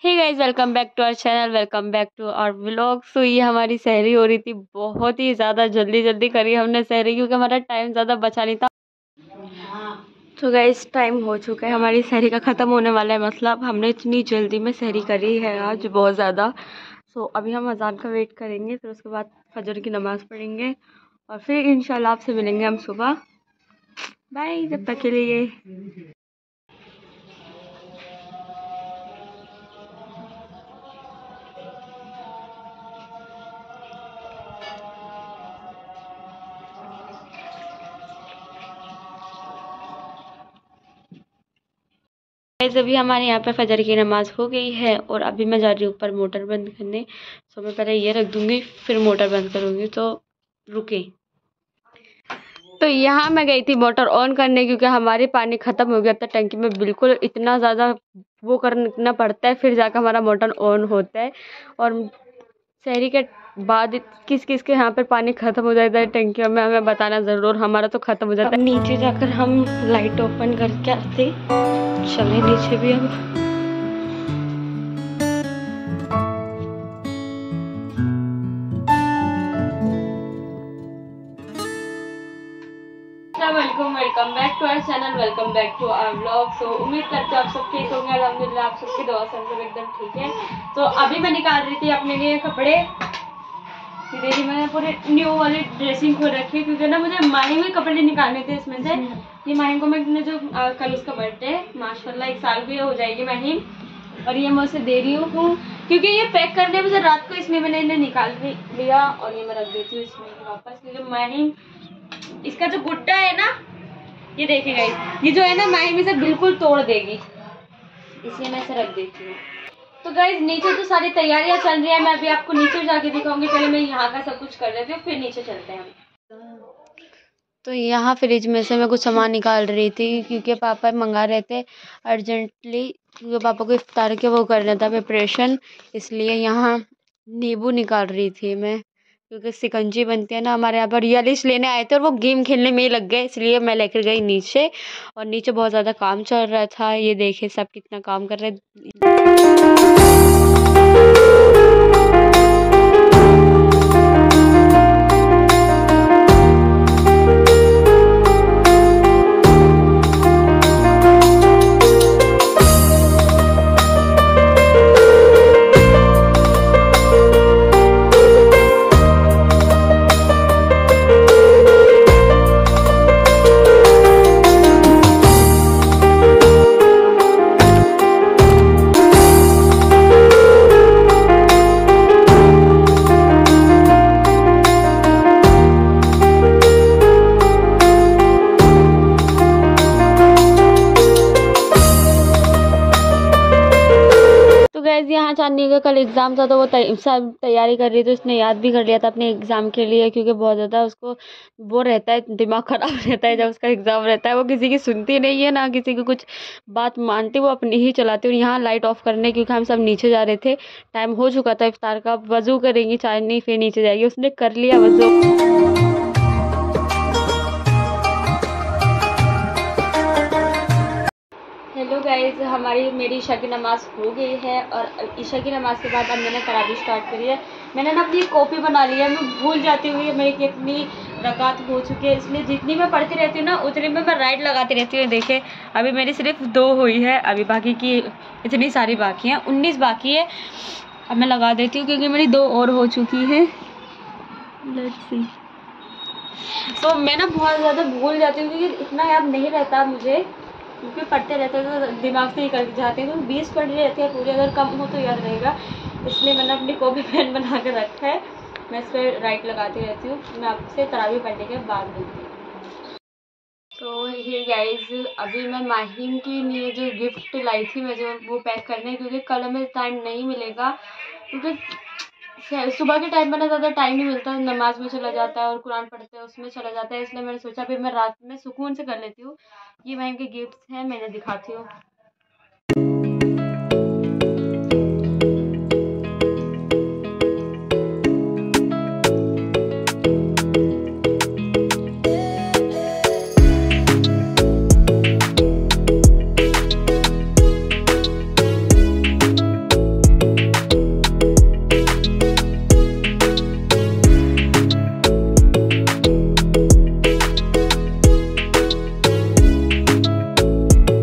Hey guys, welcome back to our channel, welcome back to our vlog. So ये हमारी सहरी हो रही थी, बहुत ही ज़्यादा जल्दी जल्दी करी हमने सहरी क्योंकि हमारा टाइम ज़्यादा बचा नहीं था। तो गाइस टाइम हो चुका है, हमारी सहरी का ख़त्म होने वाला है। मतलब हमने इतनी जल्दी में सहरी करी है आज, बहुत ज़्यादा। सो अभी हम अजान का वेट करेंगे, फिर उसके बाद फजर की नमाज़ पढ़ेंगे और फिर इंशाल्लाह आपसे मिलेंगे हम सुबह। बाय जब तक के लिए। अभी हमारे यहाँ पे फजर की नमाज़ हो गई है और अभी मैं जा रही हूँ ऊपर मोटर बंद करने। सो मैं पहले ये रख दूँगी, फिर मोटर बंद करूँगी। तो रुके। तो यहाँ मैं गई थी मोटर ऑन करने क्योंकि हमारे पानी ख़त्म हो गया था टंकी में। बिल्कुल इतना ज़्यादा वो करना पड़ता है, फिर जाकर हमारा मोटर ऑन होता है। और शहरी के बाद किस किस के यहाँ पर पानी ख़त्म हो जाता है टंकियों में, हमें बताना ज़रूर। हमारा तो ख़त्म हो जाता है। नीचे जाकर हम लाइट ओपन करके आते, चले नीचे भी हम। Welcome back to our channel, welcome back to our vlog. So उम्मीद करते हो आप सब ठीक होंगे। अल्हम्दुलिल्लाह आप सबकी दुआ से हम सब एकदम ठीक है। तो अभी मैं निकाल रही थी अपने लिए कपड़े। देखिए मैंने पूरे न्यू वाली ड्रेसिंग को रखी क्योंकि ना मुझे माहिम के कपड़े निकालने थे इसमें से। ये माहिम को मैं जो कल उसका बर्थडे माशाल्लाह 1 साल की हो जाएगी माहिम, और ये मैं उसे दे रही हूँ क्योंकि ये पैक करने मुझे रात को, इसलिए मैंने इन्हें निकाल लिया और ये मैं रख देती हूँ इसमें वापस। क्योंकि माहिम इसका जो गुड्डा है ना, ये देखिएगा, ये जो है ना माहिम इसे बिल्कुल तोड़ देगी, इसलिए मैं इसे रख देती हूँ। तो गाइज नीचे तो सारी तैयारियां चल रही है, मैं अभी आपको नीचे जाके दिखाऊंगी। पहले मैं यहाँ का सब कुछ कर लेती हूँ, फिर नीचे चलते हैं हम। तो यहाँ फ्रिज में से मैं कुछ सामान निकाल रही थी क्योंकि पापा मंगा रहे थे अर्जेंटली, क्योंकि पापा को इफ्तार के वो करना था प्रिपरेशन, इसलिए यहाँ नींबू निकाल रही थी मैं। क्योंकि शिकंजी बनती है ना हमारे यहाँ पर, रियलिस्ट लेने आए थे और वो गेम खेलने में ही लग गए, इसलिए मैं लेकर गई नीचे। और नीचे बहुत ज़्यादा काम चल रहा था, ये देखे सब कितना काम कर रहे हैं। यहाँ चांदनी का कल एग्ज़ाम था, तो वो सब तैयारी कर रही थी। उसने याद भी कर लिया था अपने एग्ज़ाम के लिए, क्योंकि बहुत ज़्यादा उसको वो रहता है, दिमाग ख़राब रहता है जब उसका एग्ज़ाम रहता है। वो किसी की सुनती नहीं है ना किसी की कुछ बात मानती, वो अपनी ही चलाती। और यहाँ लाइट ऑफ करने क्योंकि हम सब नीचे जा रहे थे, टाइम हो चुका था इफ्तार का। वज़ू करेंगी चांदनी, फिर नीचे जाएगी। उसने कर लिया वज़ू। हेलो गाइज, मेरी ईशा की नमाज़ हो गई है और ईशा की नमाज़ के बाद अब मैंने तरावी स्टार्ट करी है। मैंने ना अपनी कॉपी बना ली है, मैं भूल जाती हुई मेरी कितनी रकात हो चुकी है, इसलिए जितनी मैं पढ़ती रहती हूँ ना उतनी में मैं राइट लगाती रहती हूँ। देखिए अभी मेरी सिर्फ 2 हुई है, अभी बाकी की इतनी सारी बाकी हैं, 19 बाकी है। अब मैं लगा देती हूँ क्योंकि मेरी 2 और हो चुकी है। Let's see. तो मैं ना बहुत ज़्यादा भूल जाती हूँ क्योंकि इतना याद नहीं रहता मुझे, क्योंकि पढ़ते रहते हैं तो दिमाग से निकल जाते हैं। तो 20 पढ़ रही रहती है पूरी, अगर कम हो तो याद रहेगा, इसलिए मैंने अपनी कॉपी पेन बना के रखा है। मैं इस पर राइट लगाती रहती हूँ। मैं आपसे तरावी पढ़ने के बाद मिलती हूँ। तो ये गाइज अभी मैं माहिम के लिए जो गिफ्ट लाई थी मैं, जो वो पैक करने, क्योंकि कल हमें टाइम नहीं मिलेगा क्योंकि सुबह के टाइम में ना ज़्यादा टाइम नहीं मिलता, नमाज में चला जाता है और कुरान पढ़ते हैं उसमें चला जाता है। इसलिए मैंने सोचा फिर मैं रात में सुकून से कर लेती हूँ। ये माहिम के गिफ्ट्स हैं, मैं इन्हें दिखाती हूँ।